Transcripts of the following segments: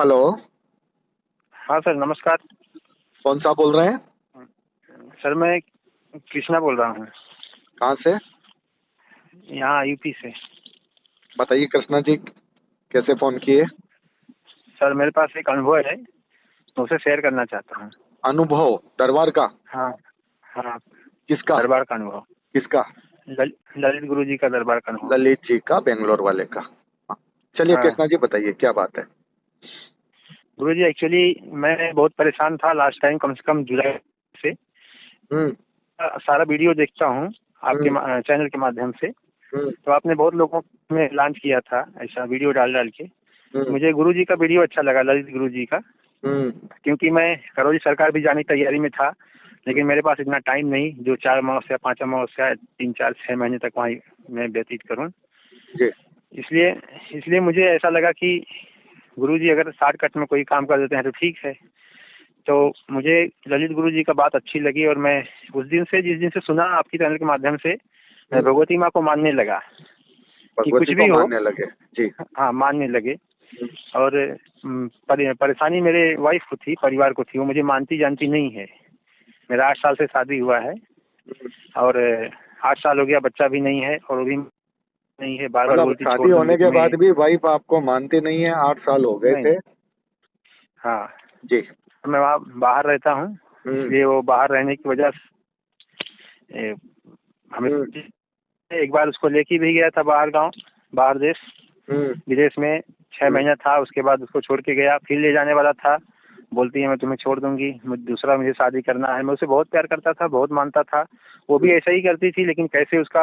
Hello. हाँ sir, नमस्कार। कौन सा बोल रहे हैं? सर मैं कृष्णा बोल रहा हूँ, कहाँ से? यहाँ यूपी से। बताइए कृष्णा जी, कैसे फोन किए? सर मेरे पास एक अनुभव है, तो उसे शेयर करना चाहता हूँ। अनुभव दरबार का? हाँ हाँ, किसका? दरबार का अनुभव। किसका? ललित गुरु जी का दरबार का अनुभव। ललित जी का, बेंगलोर वाले का। हाँ। चलिए हाँ कृष्णा जी बताइए क्या बात है। गुरु जी, एक्चुअली मैं बहुत परेशान था लास्ट टाइम, कम से कम जुलाई से। हम्म सारा वीडियो देखता हूँ आपके हम्म चैनल के माध्यम से। हम्म तो आपने बहुत लोगों में लॉन्च किया था ऐसा वीडियो डाल डाल के। हम्म मुझे गुरु जी का वीडियो अच्छा लगा, ललित गुरु जी का। हम्म क्योंकि मैं करौली सरकार भी जाने की तैयारी में था, लेकिन मेरे पास इतना टाइम नहीं जो 4 अमावस्या 5 अमावस्या 3 4 6 महीने तक वहीं मैं व्यतीत करूं। जी। इसलिए इसलिए मुझे ऐसा लगा कि गुरुजी अगर शॉर्टकट में कोई काम कर देते हैं तो ठीक है। तो मुझे ललित गुरु जी का बात अच्छी लगी, और मैं उस दिन से, जिस दिन से सुना आपकी चैनल के माध्यम से, मैं भगवती माँ को मानने लगा कि कुछ भगवती को भी हो। मानने लगे? जी। हाँ, मानने लगे। और परेशानी मेरे वाइफ को थी, परिवार को थी। वो मुझे मानती जानती नहीं है। मेरा 8 साल से शादी हुआ है, और 8 साल हो गया, बच्चा भी नहीं है, और वो भी नहीं है। बार बार मतलब बोलती शादी छोड़ होने दूंगी के तुम्हें। बाद भी वाइफ आपको मानती नहीं है? 8 साल हो गए नहीं, थे। हाँ, जी। मैं वहाँ बाहर रहता हूँ, हम्म इसलिए वो बाहर रहने की वजह से हमें हम्म एक बार उसको लेके भी गया था बाहर गांव, बाहर देश, हम्म विदेश में 6 महीना था। उसके बाद उसको छोड़ के गया, फिर ले जाने वाला था। बोलती है मैं तुम्हें छोड़ दूंगी, मुझे शादी करना है। मैं उसे बहुत प्यार करता था, बहुत मानता था। वो भी ऐसा ही करती थी, लेकिन कैसे उसका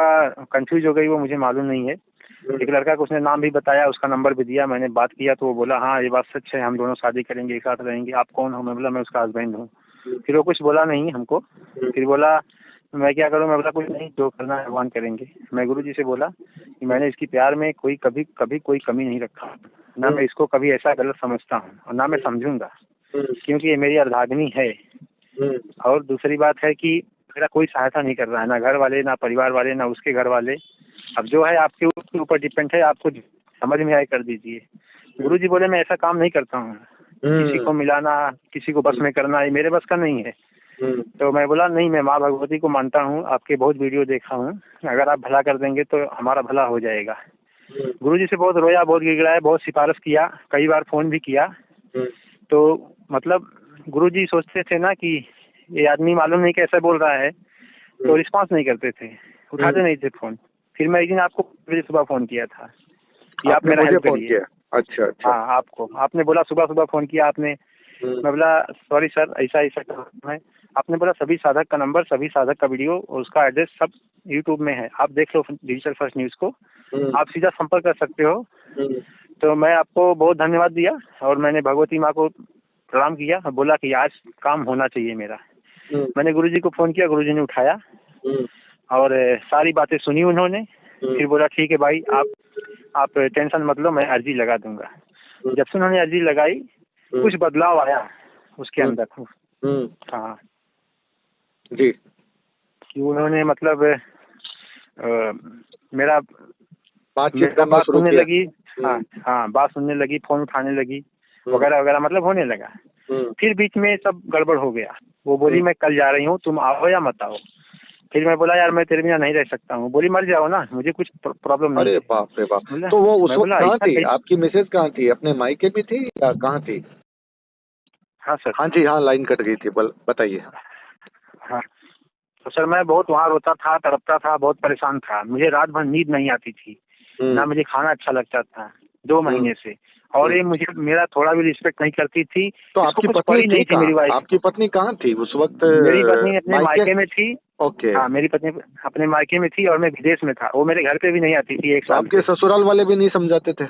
कंफ्यूज हो गई वो मुझे मालूम नहीं है। एक लड़का को उसने नाम भी बताया, उसका नंबर भी दिया। मैंने बात किया तो वो बोला हाँ ये बात सच है, हम दोनों शादी करेंगे, एक साथ रहेंगे। आप कौन हो? मैं बोला मैं उसका हस्बैंड हूँ। फिर वो कुछ बोला नहीं हमको। फिर बोला मैं क्या करूँ? मैं बोला कुछ नहीं, जो करना है भगवान करेंगे। मैं गुरु जी से बोला कि मैंने इसकी प्यार में कभी कभी कोई कमी नहीं रखा, ना मैं इसको कभी ऐसा गलत समझता हूँ, और ना मैं समझूंगा, क्योंकि ये मेरी अर्धांगिनी है। और दूसरी बात है कि मेरा कोई सहायता नहीं कर रहा है, ना घर वाले, ना परिवार वाले, ना उसके घर वाले। अब जो है आपके ऊपर डिपेंड है, आपको समझ में आए कर दीजिए। गुरु जी बोले मैं ऐसा काम नहीं करता हूँ, किसी को मिलाना, किसी को बस में करना, ये मेरे बस का नहीं है। तो मैं बोला नहीं, मैं माँ भगवती को मानता हूँ, आपके बहुत वीडियो देखा हूँ, अगर आप भला कर देंगे तो हमारा भला हो जाएगा। गुरु जी से बहुत रोया, बहुत गिड़गिड़ाया, बहुत सिफारिश किया, कई बार फोन भी किया। तो मतलब गुरु जी सोचते थे ना कि ये आदमी मालूम नहीं कैसे बोल रहा है, तो रिस्पांस नहीं करते थे, उठाते नहीं थे फोन। फिर मैं एक दिन आपको सुबह फोन किया था कि आप मेरा हेल्प करिए। अच्छा अच्छा। हाँ, आपने बोला सुबह सुबह फोन किया आपने। मैं बोला सॉरी सर, ऐसा ऐसा काम है। आपने बोला सभी साधक का नंबर, सभी साधक का वीडियो और उसका एड्रेस सब यूट्यूब में है, आप देख लो डिजिटल फर्स्ट न्यूज को, आप सीधा संपर्क कर सकते हो। तो मैं आपको बहुत धन्यवाद दिया, और मैंने भगवती माँ को प्रणाम किया और बोला कि आज काम होना चाहिए मेरा। मैंने गुरुजी को फोन किया, गुरुजी ने उठाया और सारी बातें सुनी उन्होंने। फिर बोला ठीक है भाई, आप टेंशन मत लो, मैं अर्जी लगा दूंगा। जब से उन्होंने अर्जी लगाई कुछ बदलाव आया उसके अंदर। हाँ जी। कि उन्होंने मतलब मेरा बातचीत बात सुनने किया। लगी। हाँ हाँ, बात सुनने लगी, फोन उठाने लगी, वगैरह वगैरह, मतलब होने लगा। फिर बीच में सब गड़बड़ हो गया। वो बोली मैं कल जा रही हूँ, तुम आओ या मत आओ। फिर मैं बोला यार मैं तेरे बिना नहीं रह सकता हूँ। बोली मर जाओ ना, मुझे कुछ प्रॉब्लम नहीं है। अरे बाप रे बाप। बोला, तो वो उस मैं वक्त बोला कहाँ ऐसा थी? कैसे? आपकी मिसेज कहाँ थी? अपने मायके में थी या कहाँ थी? हाँ सर। हाँ जी, हाँ लाइन कट गई थी, बताइए। हाँ तो सर मैं बहुत वहाँ रोता था, तड़पता था, बहुत परेशान था। मुझे रात भर नींद नहीं आती थी, ना मुझे खाना अच्छा लगता था 2 महीने से। और ये मुझे मेरा थोड़ा भी रिस्पेक्ट नहीं करती थी। तो इसको आपकी कुछ पत्नी पड़ी थी नहीं थी मेरी कहाँ? वाइफ। आपकी पत्नी कहाँ थी उस वक्त? मेरी पत्नी अपने मायके में थी। ओके। हाँ, मेरी पत्नी अपने मायके में थी और मैं विदेश में था। वो मेरे घर पे भी नहीं आती थी 1 तो साल आपके से। ससुराल वाले भी नहीं समझाते थे?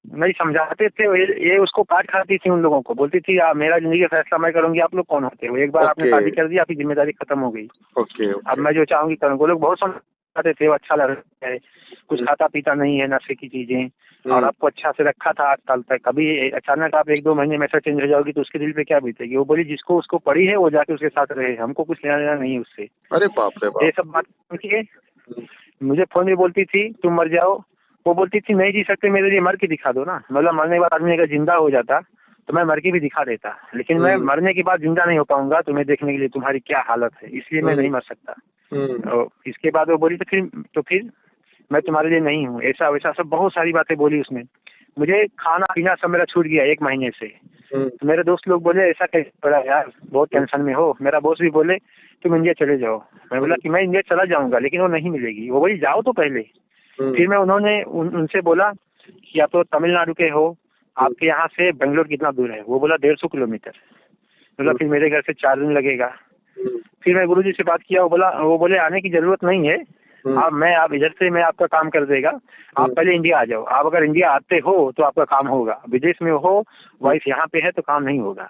नहीं समझाते थे, ये उसको काट खाती थी उन लोगों को। बोलती थी मेरा जिंदगी का फैसला मैं करूंगी, आप लोग कौन होते हो? एक बार आपने ओके शादी कर दी, आपकी जिम्मेदारी खत्म हो गई। ओके अब ओके। मैं जो चाहूंगी करूँगा। वो लोग बहुत समझाते थे, वो अच्छा लग रहा है, कुछ खाता पीता नहीं है, नशे की चीजें, और आपको अच्छा से रखा था 8 साल तक। अभी अचानक आप 1-2 महीने में ऐसा चेंज हो जाओगी तो उसके दिल पे क्या बीतेगी? वो बोली जिसको उसको पड़ी है वो जाके उसके साथ रहे, हमको कुछ लेना देना नहीं है उससे। अरे बाप रे ये बाप। सब बात सुन के मुझे फोन में बोलती थी तुम मर जाओ, वो बोलती थी नहीं जी सकते, मेरे लिए मर के दिखा दो ना। मतलब मरने के बाद आदमी अगर जिंदा हो जाता तो मैं मर के भी दिखा देता, लेकिन मैं मरने के बाद जिंदा नहीं हो पाऊंगा तुम्हें देखने के लिए तुम्हारी क्या हालत है, इसलिए मैं नहीं मर सकता। और इसके बाद वो बोली तो फिर मैं तुम्हारे लिए नहीं हूँ, ऐसा वैसा सब बहुत सारी बातें बोली उसने। मुझे खाना पीना सब मेरा छूट गया 1 महीने से। तो मेरे दोस्त लोग बोले ऐसा कैसे पड़ा यार, बहुत टेंशन में हो। मेरा बॉस भी बोले तुम इंडिया चले जाओ। मैं बोला कि मैं इंडिया चला जाऊंगा लेकिन वो नहीं मिलेगी। वो बोली जाओ तो पहले। फिर मैं उनसे बोला कि आप तो तमिलनाडु के हो, आपके यहाँ से बेंगलोर कितना दूर है? वो बोला 150 किलोमीटर। बोला फिर मेरे घर से 4 दिन लगेगा। फिर मैं गुरुजी से बात किया, वो बोले आने की जरूरत नहीं है, आप इधर से मैं आपका काम कर देगा, आप पहले इंडिया आ जाओ। आप अगर इंडिया आते हो तो आपका काम होगा, विदेश में हो वाइफ यहाँ पे है तो काम नहीं होगा,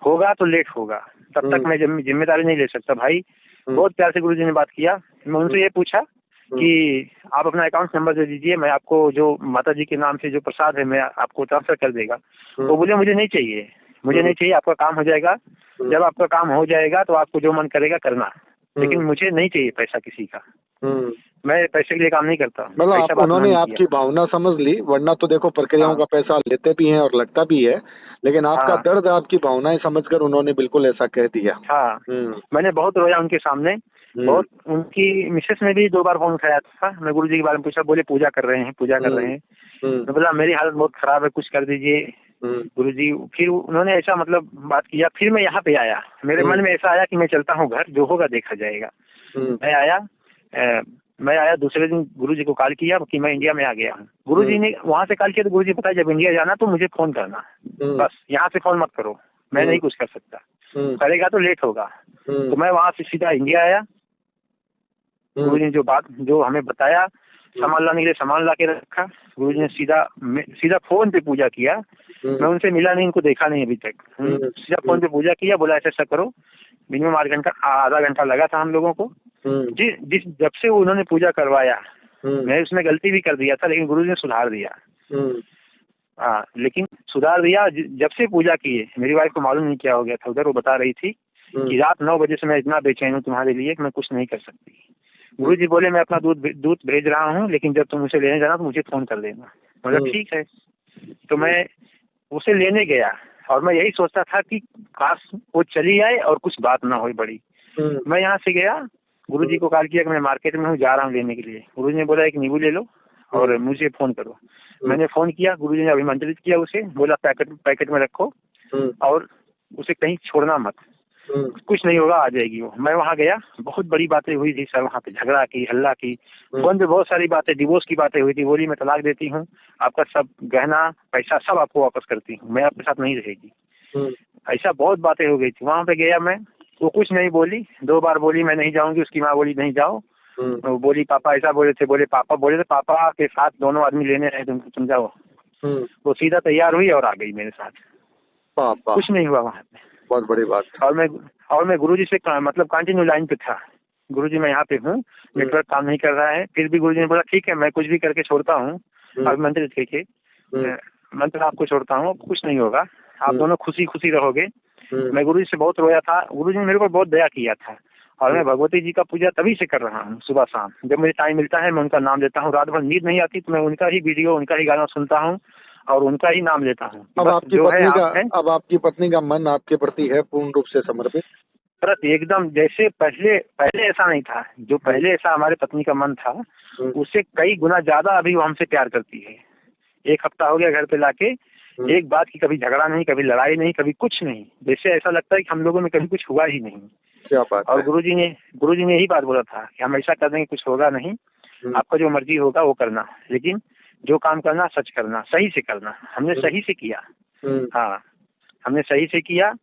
होगा तो लेट होगा, तब तक मैं जिम्मेदारी नहीं ले सकता भाई। बहुत प्यार से गुरुजी ने बात किया। मैं उनसे ये पूछा कि आप अपना अकाउंट नंबर दे दीजिए, मैं आपको जो माता जी के नाम से जो प्रसाद है मैं आपको ट्रांसफर कर देगा। तो बोले मुझे नहीं चाहिए, आपका काम हो जाएगा। जब आपका काम हो जाएगा तो आपको जो मन करेगा करना, लेकिन मुझे नहीं चाहिए पैसा किसी का। मैं पैसे के लिए काम नहीं करता। मतलब उन्होंने आपकी भावना समझ ली, वरना तो देखो प्रक्रियाओं का पैसा लेते भी हैं और लगता भी है, लेकिन आपका दर्द, आपकी भावनाएं समझकर उन्होंने बिल्कुल ऐसा कह दिया। मैंने बहुत रोया उनके सामने, बहुत। उनकी मिसेस ने भी 2 बार फोन उठाया था। मैं गुरुजी के बारे में पूछा, बोले पूजा कर रहे हैं। मैं बोला मेरी हालत बहुत खराब है, कुछ कर दीजिए गुरुजी। फिर उन्होंने ऐसा मतलब बात किया। फिर मैं यहाँ पे आया, मेरे मन में ऐसा आया कि मैं चलता हूँ घर, जो होगा देखा जाएगा। मैं आया दूसरे दिन गुरुजी को कॉल किया कि मैं इंडिया में आ गया हूँ। गुरुजी ने वहाँ से कॉल किया तो गुरुजी बताया जब इंडिया जाना तो मुझे फोन करना, बस यहाँ से फोन मत करो, मैं नहीं कुछ कर सकता, करेगा तो लेट होगा। तो मैं वहाँ से सीधा इंडिया आया। गुरुजी ने जो हमें बताया, सामान लाने के लिए सामान ला के रखा। गुरुजी ने सीधा फोन पे पूजा किया। मैं उनसे मिला नहीं, उनको देखा नहीं अभी तक। सीधा फोन पे पूजा किया, बोला ऐसा करो। मिनिमम आधा घंटा लगा था हम लोगों को। जब से उन्होंने पूजा करवाया, मैं उसमें गलती भी कर दिया था लेकिन गुरुजी ने सुधार दिया। लेकिन सुधार दिया जब से पूजा की है। मेरी वाइफ को मालूम नहीं क्या हो गया था उधर, वो बता रही थी कि रात 9 बजे से मैं इतना बेचैन हूँ तुम्हारे लिए कि मैं कुछ नहीं कर सकती। गुरुजी बोले मैं अपना दूध भेज रहा हूँ, लेकिन जब तुम उसे लेने जाना तो मुझे फोन कर देना। मतलब ठीक है। तो मैं उसे लेने गया और मैं यही सोचता था कि काश वो चली आए और कुछ बात ना हो बड़ी। मैं यहाँ से गया, गुरुजी को कॉल किया कि मैं मार्केट में हूँ, जा रहा हूँ लेने के लिए। गुरुजी ने बोला एक नींबू ले लो और मुझे फोन करो। मैंने फोन किया, गुरुजी ने अभिमंत्रित किया उसे, बोला पैकेट में रखो और उसे कहीं छोड़ना मत, कुछ नहीं होगा, आ जाएगी वो। मैं वहाँ गया, बहुत बड़ी बातें हुई थी सर, वहाँ पे झगड़ा की, हल्ला की, फोन पे बहुत सारी बातें, डिवोर्स की बातें हुई थी। बोली मैं तलाक देती हूँ, आपका सब गहना पैसा सब आपको वापस करती हूँ, मैं आपके साथ नहीं रहेगी। ऐसा बहुत बातें हो गई थी। वहाँ पे गया मैं, वो कुछ नहीं बोली। 2 बार बोली मैं नहीं जाऊंगी, उसकी माँ बोली नहीं जाओ। वो बोली पापा ऐसा बोले थे, पापा के साथ दोनों आदमी लेने रहे तुम जाओ। वो सीधा तैयार हुई और आ गई मेरे साथ। कुछ नहीं हुआ वहाँ पे, बहुत बड़ी बात। और मैं गुरुजी से मतलब कंटिन्यू लाइन पे था। गुरुजी मैं यहाँ पे हूँ, नेटवर्क काम नहीं कर रहा है। फिर भी गुरुजी ने बोला ठीक है मैं कुछ भी करके छोड़ता हूँ, अभिमंत्रित करके मंत्र आपको छोड़ता हूँ, कुछ नहीं होगा, आप दोनों खुशी खुशी रहोगे। मैं गुरुजी से बहुत रोया था। गुरुजी ने मेरे को बहुत दया किया था और मैं भगवती जी का पूजा तभी से कर रहा हूँ, सुबह शाम। जब मुझे टाइम मिलता है मैं उनका नाम लेता हूँ। रात भर नींद नहीं आती तो मैं उनका ही वीडियो, उनका ही गाना सुनता हूँ और उनका ही नाम लेता हूँ। अब आपकी पत्नी का मन आपके प्रति है पूर्ण रूप से समर्पित? एकदम जैसे पहले ऐसा नहीं था। जो पहले ऐसा हमारे पत्नी का मन था, उससे कई गुना ज्यादा अभी वो हमसे प्यार करती है। 1 हफ्ता हो गया घर पे लाके, एक बात की कभी झगड़ा नहीं, कभी लड़ाई नहीं, कभी कुछ नहीं। जैसे ऐसा लगता है कि हम लोगों में कभी कुछ हुआ ही नहीं। क्या बात और गुरुजी ने यही बात बोला था कि हम ऐसा कर देंगे कुछ होगा नहीं, आपका जो मर्जी होगा वो करना, लेकिन जो काम करना सच करना, सही से करना। हमने सही से किया। हाँ, हमने सही से किया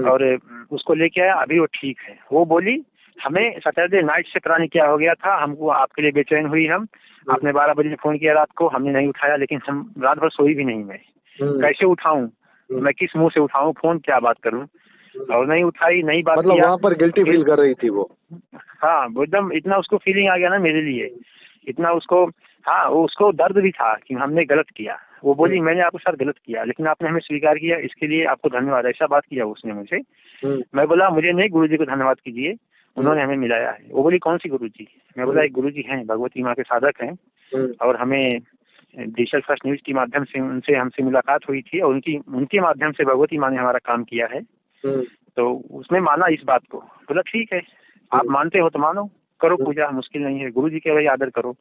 और उसको लेके आया, अभी वो ठीक है। वो बोली हमें सैटरडे नाइट से पता नहीं क्या हो गया था, हमको आपके लिए बेचैन हुई हम। आपने 12 बजे फोन किया रात को, हमने नहीं उठाया, लेकिन हम रात भर सोई भी नहीं। मैं कैसे उठाऊं, मैं किस मुंह से उठाऊं फोन, क्या बात करूं? और नहीं उठाई, नहीं बात मतलब वहाँ पर गिल्टी फील कर रही थी वो? हाँ, वो एकदम इतना उसको फीलिंग आ गया ना मेरे लिए, इतना उसको। हाँ, उसको दर्द भी था कि हमने गलत किया। वो बोली मैंने आपके साथ गलत किया लेकिन आपने हमें स्वीकार किया, इसके लिए आपको धन्यवाद, ऐसा बात किया उसने मुझे। मैं बोला मुझे नहीं, गुरुजी को धन्यवाद कीजिए, उन्होंने हमें मिलाया है। वो बोली कौन सी गुरुजी? मैं बोला एक गुरुजी हैं, भगवती माँ के साधक हैं और हमें डिजिटल फर्स्ट न्यूज के माध्यम से उनसे हमसे मुलाकात हुई थी और उनके माध्यम से भगवती माँ ने हमारा काम किया है। तो उसने माना इस बात को, बोला ठीक है आप मानते हो तो मानो, करो पूजा, मुश्किल नहीं है, गुरु जी के भाई आदर करो।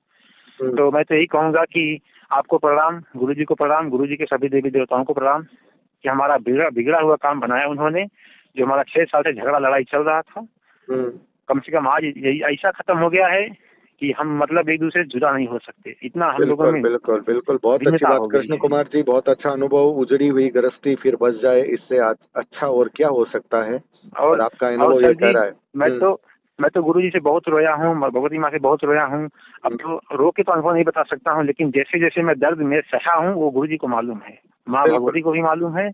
तो मैं तो यही कहूँगा कि आपको प्रणाम, गुरु जी को प्रणाम, गुरु जी के सभी देवी देवताओं को प्रणाम कि हमारा बिगड़ा हुआ काम बनाया उन्होंने, जो हमारा 6 साल से झगड़ा लड़ाई चल रहा था, कम से कम आज यही ऐसा खत्म हो गया है कि हम मतलब एक दूसरे से जुदा नहीं हो सकते, इतना हम लोगों में। बिल्कुल बिल्कुल, बहुत अच्छी बात कृष्ण कुमार जी, बहुत अच्छा अनुभव। उजड़ी हुई गृहस्थी फिर बच जाए, इससे अच्छा और क्या हो सकता है। और आपका अनुभव ये कह रहा है। मैं तो गुरु जी से बहुत रोया हूँ, भगवती माँ से बहुत रोया हूँ। अब तो रो के तो अनुभव नहीं बता सकता हूँ, लेकिन जैसे जैसे मैं दर्द में सहा हूँ वो गुरु जी को मालूम है, माँ भगवती को भी मालूम है।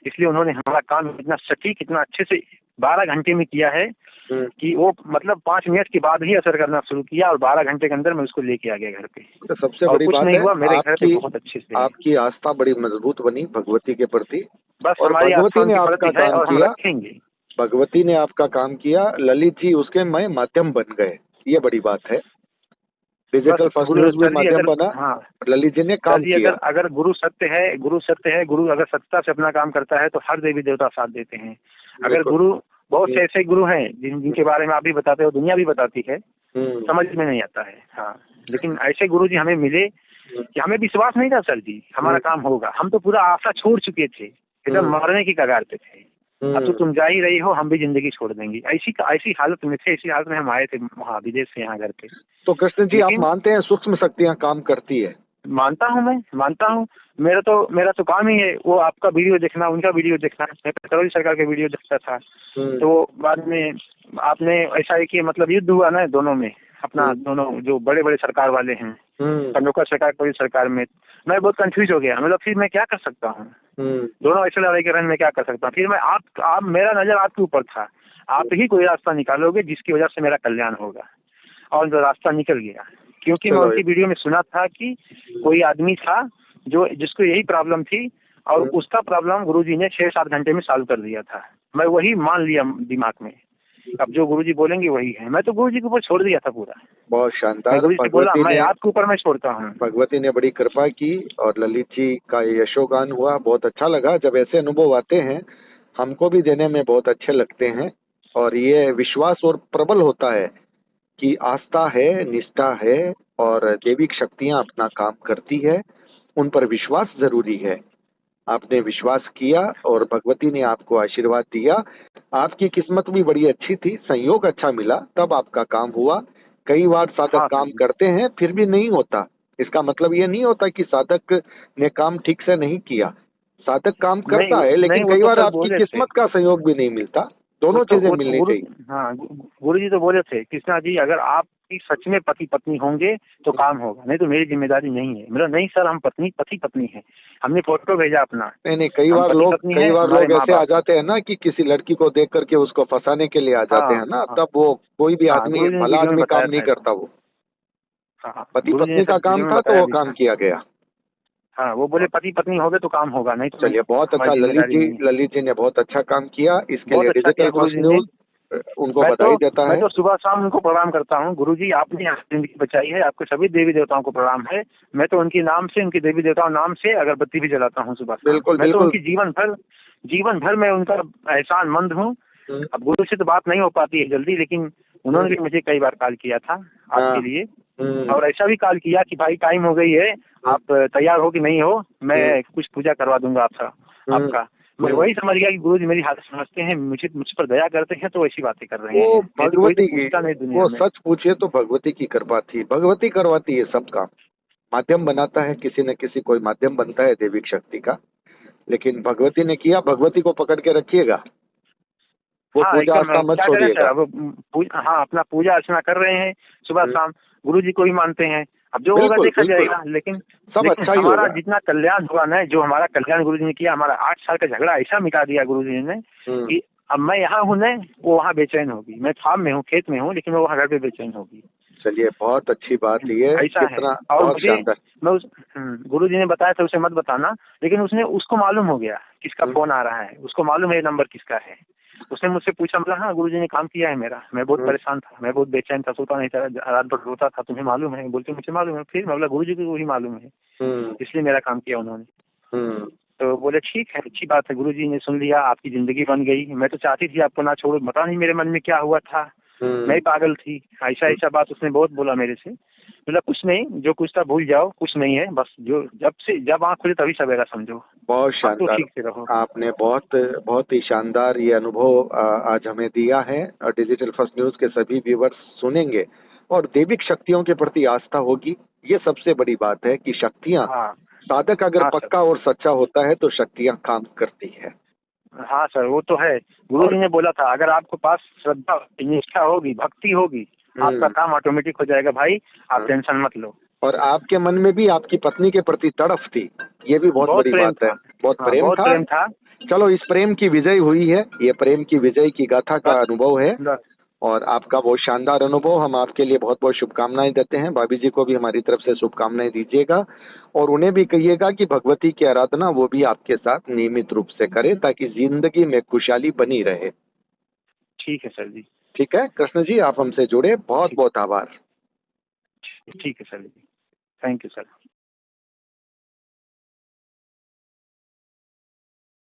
इसलिए उन्होंने हमारा काम इतना सटीक, इतना अच्छे से 12 घंटे में किया है कि वो मतलब 5 मिनट के बाद ही असर करना शुरू किया और 12 घंटे के अंदर मैं उसको लेके आ गया घर पे। तो सबसे बड़ी बात है मेरे घर पे बहुत अच्छे से आपकी आस्था बड़ी मजबूत बनी भगवती के प्रति। बस और भगवती ने आपका काम किया, भगवती ने आपका काम किया, ललित जी उसके में माध्यम बन गए, ये बड़ी बात है। डिजिटल फर्स्ट न्यूज में माध्यम बना। हाँ, ललित जी ने काम किया। अगर गुरु सत्य है, गुरु अगर सत्ता से अपना काम करता है तो हर देवी देवता साथ देते हैं। अगर गुरु, बहुत से ऐसे गुरु हैं जिनके बारे में आप भी बताते हो, दुनिया भी बताती है, समझ में नहीं आता है। हाँ, लेकिन ऐसे गुरु जी हमें मिले कि हमें विश्वास नहीं था सर जी हमारा काम होगा। हम तो पूरा आशा छोड़ चुके थे, एकदम मरने की कगार पे थे। अब तो तुम जा ही रही हो, हम भी जिंदगी छोड़ देंगे, ऐसी हालत में थे। ऐसी हालत में हम आए थे वहाँ विदेश से यहाँ घर पे। तो कृष्ण जी आप मानते हैं सूक्ष्म शक्तियाँ काम करती है? मानता हूँ, मैं मानता हूँ। मेरा तो काम ही है वो आपका वीडियो देखना, उनका वीडियो देखना। मैं कटौली सरकार के वीडियो देखता था, तो बाद में आपने ऐसा है कि मतलब युद्ध हुआ ना दोनों में, अपना दोनों जो बड़े बड़े सरकार वाले हैं, कनौका सरकार, कोई सरकार में, मैं बहुत कंफ्यूज हो गया। मतलब फिर मैं क्या कर सकता हूँ, दोनों ऐसे लड़ाई कर रहे हैं, मैं क्या कर सकता हूँ। फिर मैं आप मेरा नजर आपके ऊपर था, आप ही कोई रास्ता निकालोगे जिसकी वजह से मेरा कल्याण होगा। और जो रास्ता निकल गया, क्योंकि मैं उनकी वीडियो में सुना था कि कोई आदमी था जिसको यही प्रॉब्लम थी और उसका प्रॉब्लम गुरुजी ने 6-7 घंटे में सॉल्व कर दिया था। मैं वही मान लिया दिमाग में, अब जो गुरुजी बोलेंगे वही है। मैं तो गुरुजी के ऊपर छोड़ दिया था पूरा। बहुत शानदार। गुरुजी बोला मैं आपके ऊपर मैं छोड़ता हूँ। भगवती ने बड़ी कृपा की और ललित जी का यशोगान हुआ। बहुत अच्छा लगा जब ऐसे अनुभव आते हैं, हमको भी देने में बहुत अच्छे लगते हैं। और ये विश्वास और प्रबल होता है कि आस्था है, निष्ठा है और जैविक शक्तियाँ अपना काम करती है, उन पर विश्वास जरूरी है। आपने विश्वास किया और भगवती ने आपको आशीर्वाद दिया। आपकी किस्मत भी बड़ी अच्छी थी, संयोग अच्छा मिला, तब आपका काम हुआ। कई बार साधक काम करते हैं फिर भी नहीं होता, इसका मतलब ये नहीं होता कि साधक ने काम ठीक से नहीं किया। साधक काम करता है लेकिन कई बार आपकी किस्मत का सहयोग भी नहीं मिलता। दोनों चीजें मिलनी चाहिए। हाँ, गुरु जी तो बोले थे कृष्णा जी अगर आप सच में पति पत्नी होंगे तो काम होगा, नहीं तो मेरी जिम्मेदारी नहीं है। मेरा नहीं सर, हम पति पत्नी है। हमने फोटो भेजा अपना। नहीं, कई बार लोग ऐसे आ जाते हैं ना कि किसी लड़की को देख करके उसको फंसाने के लिए आ जाते हैं ना, तब वो कोई भी आदमी भला आदमी काम नहीं करता। वो पति पत्नी का काम था तो वो काम किया गया। हाँ, वो बोले पति पत्नी हो गए तो काम होगा, नहीं तो। चलिए बहुत अच्छा, ललित जी ने बहुत अच्छा काम किया। इसके लिए डिजिटल फर्स्ट न्यूज उनको बधाई देता है। मैं तो सुबह शाम उनको प्रणाम करता हूँ। गुरुजी आपने जिंदगी बचाई है, आपके सभी देवी देवताओं को प्रणाम है। मैं तो उनके नाम से, उनके देवी देवताओं नाम से अगरबत्ती भी जलाता हूँ सुबह। बिल्कुल, मैं तो उनकी जीवन भर मैं उनका एहसान मंद हूँ। अब गुरु से तो बात नहीं हो पाती है जल्दी, लेकिन उन्होंने भी मुझे कई बार कॉल किया था आपके लिए, और ऐसा भी कॉल किया कि भाई टाइम हो गई है, आप तैयार हो कि नहीं हो, मैं कुछ पूजा करवा दूंगा आपका। मैं वही समझ गया कि गुरुजी मेरी हालत समझते हैं, मुझ पर दया करते हैं, तो ऐसी बातें कर रहे हैं। वो भगवती की, वो सच पूछिए तो भगवती की कृपा थी। भगवती करवाती है सब काम, माध्यम बनाता है किसी न किसी, कोई माध्यम बनता है दैविक शक्ति का, लेकिन भगवती ने किया। भगवती को पकड़ के रखिएगा, वो पूजा मत छोड़िएगा। हाँ, अपना पूजा अर्चना कर रहे हैं सुबह शाम, गुरुजी को ही मानते हैं। अब जो होगा देखा जाएगा, लेकिन सब अच्छा ही हमारा जितना कल्याण हुआ ना, जो हमारा कल्याण गुरुजी ने किया, हमारा 8 साल का झगड़ा ऐसा मिटा दिया गुरुजी ने कि अब मैं यहाँ हूँ न, वो वहाँ बेचैन होगी। मैं फार्म में हूँ, खेत में हूँ, लेकिन वो वहाँ घर पे बेचैन होगी। चलिए बहुत अच्छी बात ये ऐसा है। और मैं उस गुरुजी ने बताया था उसे मत बताना, लेकिन उसको मालूम हो गया किसका फोन आ रहा है, उसको मालूम है नंबर किसका है। उसने मुझसे पूछा, मतलब हाँ गुरुजी ने काम किया है मेरा। मैं बहुत परेशान था, मैं बहुत बेचैन था, सोता नहीं था, रात भर रोता था। तुम्हें मालूम है? बोलते मुझे मालूम है। फिर मैं बोला गुरुजी को वही मालूम है, इसलिए मेरा काम किया उन्होंने। तो बोले ठीक है, अच्छी बात है, गुरुजी ने सुन लिया, आपकी जिंदगी बन गई। मैं तो चाहती थी आपको ना छोड़ो, पता नहीं मेरे मन में क्या हुआ था, मैं पागल थी। ऐसा ऐसा बात उसने बहुत बोला मेरे से। बोला कुछ नहीं, जो कुछ था भूल जाओ, कुछ नहीं है, बस जो जब आँख खुले तभी सवेरा समझो। बहुत अब तो शानदार। ठीक से रहो। आपने बहुत बहुत ही शानदार ये अनुभव आज हमें दिया है, और डिजिटल फर्स्ट न्यूज के सभी व्यूवर्स सुनेंगे और दैविक शक्तियों के प्रति आस्था होगी। ये सबसे बड़ी बात है कि शक्तियाँ, हाँ साधक अगर हाँ सर, पक्का और सच्चा होता है तो शक्तियाँ काम करती है। हाँ सर, वो तो है। गुरुजी ने बोला था अगर आपको पास श्रद्धा, निष्ठा होगी, भक्ति होगी, आपका काम ऑटोमेटिक हो जाएगा भाई, आप टेंशन मत लो। और आपके मन में भी आपकी पत्नी के प्रति तड़फ थी, ये भी बहुत बड़ी प्रेम बात है। था। बहुत हाँ, प्रेम बहुत था। प्रेम था। चलो, इस प्रेम की विजय हुई है, ये प्रेम की विजय की गाथा का बस अनुभव है, बस। और आपका बहुत शानदार अनुभव। हम आपके लिए बहुत बहुत शुभकामनाएं देते हैं। भाभी जी को भी हमारी तरफ से शुभकामनाएं दीजिएगा, और उन्हें भी कहिएगा कि भगवती की आराधना वो भी आपके साथ नियमित रूप से करे, ताकि जिंदगी में खुशहाली बनी रहे। ठीक है सर जी। ठीक है कृष्ण जी, आप हमसे जुड़े, बहुत बहुत आभार। ठीक है sir ji, thank you sir.